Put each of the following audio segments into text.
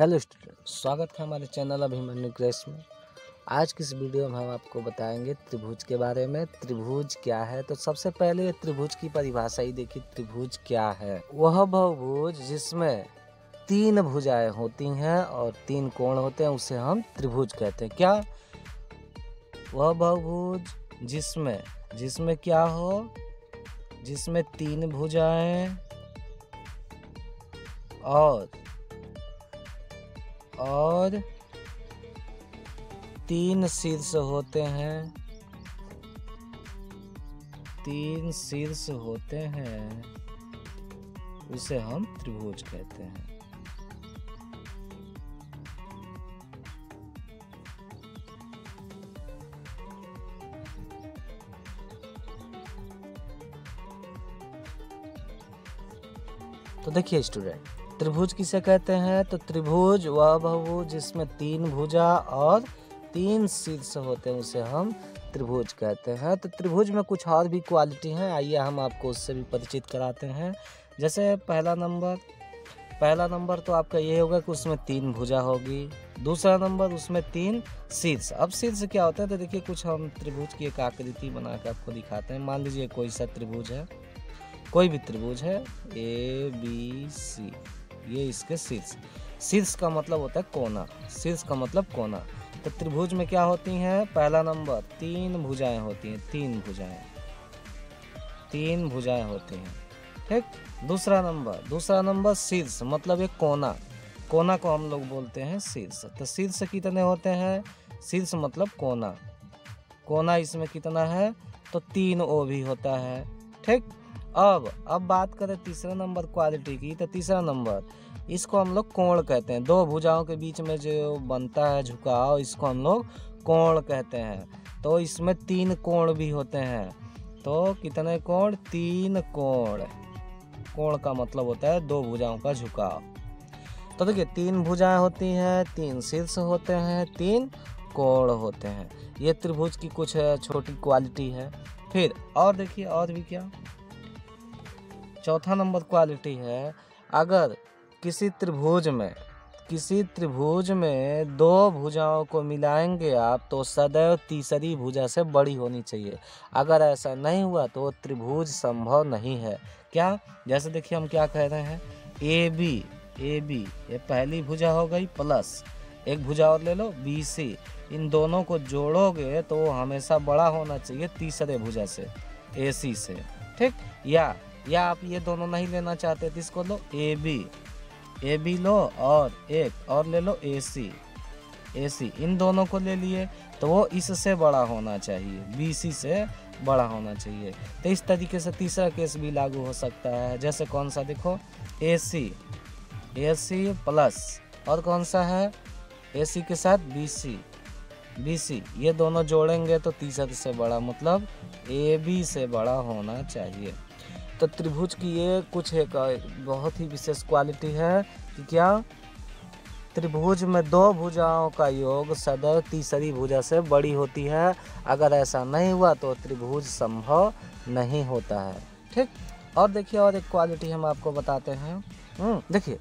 Hello student, स्वागत है हमारे चैनल अभिमन्यु क्रेश में। आज की इस वीडियो में हम आपको बताएंगे त्रिभुज के बारे में। त्रिभुज क्या है, तो सबसे पहले त्रिभुज की परिभाषा ही देखिए। त्रिभुज क्या है? वह बहुभुज जिसमें तीन भुजाएं होती हैं और तीन कोण होते हैं उसे हम त्रिभुज कहते हैं। क्या? वह बहुभुज जिसमें क्या हो, जिसमें तीन भुजाएं और तीन शीर्ष होते हैं, उसे हम त्रिभुज कहते हैं। तो देखिए स्टूडेंट, त्रिभुज किसे कहते हैं? तो त्रिभुज वह बहुभुज जिसमें तीन भुजा और तीन शीर्ष होते हैं उसे हम त्रिभुज कहते हैं। तो त्रिभुज में कुछ और भी क्वालिटी हैं, आइए हम आपको उससे भी परिचित कराते हैं। जैसे पहला नंबर तो आपका ये होगा कि उसमें तीन भुजा होगी। दूसरा नंबर, उसमें तीन शीर्ष। अब शीर्ष क्या होता है? तो देखिए कुछ हम त्रिभुज की एक आकृति बना के आपको दिखाते हैं। मान लीजिए कोई सा त्रिभुज है, कोई भी त्रिभुज है ABC, ये इसके शीर्ष का मतलब होता है कोना। शीर्ष का मतलब कोना। तो त्रिभुज में क्या होती हैं? पहला नंबर, तीन भुजाएं होती हैं, तीन भुजाएं होती हैं, ठीक। दूसरा नंबर शीर्ष मतलब एक कोना को हम लोग बोलते हैं शीर्ष। तो शीर्ष कितने होते हैं? शीर्ष मतलब कोना इसमें कितना है? तो तीन ओ भी होता है, ठीक। अब बात करें तीसरा नंबर क्वालिटी की। तो तीसरा नंबर, इसको हम लोग कोण कहते हैं। दो भुजाओं के बीच में जो बनता है झुकाव, इसको हम लोग कोण कहते हैं। तो इसमें तीन कोण भी होते हैं। तो कितने कोण? तीन कोण का मतलब होता है दो भुजाओं का झुकाव। तो देखिए तीन भुजाएं होती हैं, तीन शीर्ष होते हैं, तीन कोण होते हैं। ये त्रिभुज की कुछ छोटी क्वालिटी है। फिर और देखिए, और भी क्या? चौथा नंबर क्वालिटी है, अगर किसी त्रिभुज में दो भुजाओं को मिलाएंगे आप तो सदैव तीसरी भुजा से बड़ी होनी चाहिए। अगर ऐसा नहीं हुआ तो त्रिभुज संभव नहीं है। क्या? जैसे देखिए हम क्या कह रहे हैं, AB ये पहली भुजा हो गई, प्लस एक भुजा और ले लो BC। इन दोनों को जोड़ोगे तो वो हमेशा बड़ा होना चाहिए तीसरे भुजा से, AC से, ठीक। या आप ये दोनों नहीं लेना चाहते तो इसको लो AB लो और एक और ले लो AC। इन दोनों को ले लिए तो वो इससे बड़ा होना चाहिए, BC से बड़ा होना चाहिए। तो इस तरीके से तीसरा केस भी लागू हो सकता है। जैसे कौन सा? देखो AC प्लस और कौन सा है? AC के साथ BC, ये दोनों जोड़ेंगे तो तीसरे से बड़ा मतलब AB से बड़ा होना चाहिए। तो त्रिभुज की ये कुछ एक बहुत ही विशेष क्वालिटी है कि क्या? त्रिभुज में दो भुजाओं का योग सदैव तीसरी भुजा से बड़ी होती है। अगर ऐसा नहीं हुआ तो त्रिभुज संभव नहीं होता है, ठीक। और देखिए और एक क्वालिटी हम आपको बताते हैं। देखिए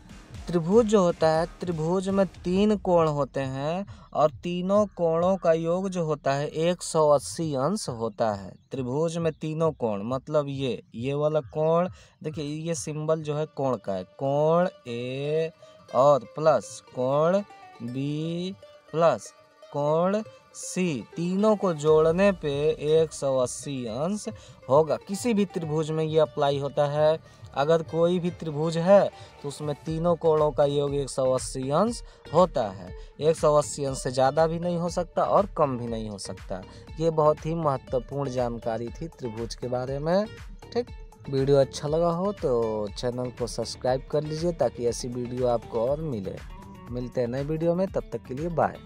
त्रिभुज जो होता है, त्रिभुज में तीन कोण होते हैं और तीनों कोणों का योग जो होता है 180 अंश होता है। त्रिभुज में तीनों कोण मतलब ये वाला कोण, देखिए ये सिंबल जो है कोण का है, कोण A और प्लस कोण B प्लस कोण C, तीनों को जोड़ने पे 180 अंश होगा। किसी भी त्रिभुज में ये अप्लाई होता है। अगर कोई भी त्रिभुज है तो उसमें तीनों कोणों का योग 180 अंश होता है। 180 अंश से ज़्यादा भी नहीं हो सकता और कम भी नहीं हो सकता। ये बहुत ही महत्वपूर्ण जानकारी थी त्रिभुज के बारे में, ठीक। वीडियो अच्छा लगा हो तो चैनल को सब्सक्राइब कर लीजिए ताकि ऐसी वीडियो आपको और मिलते हैं नए वीडियो में। तब तक के लिए बाय।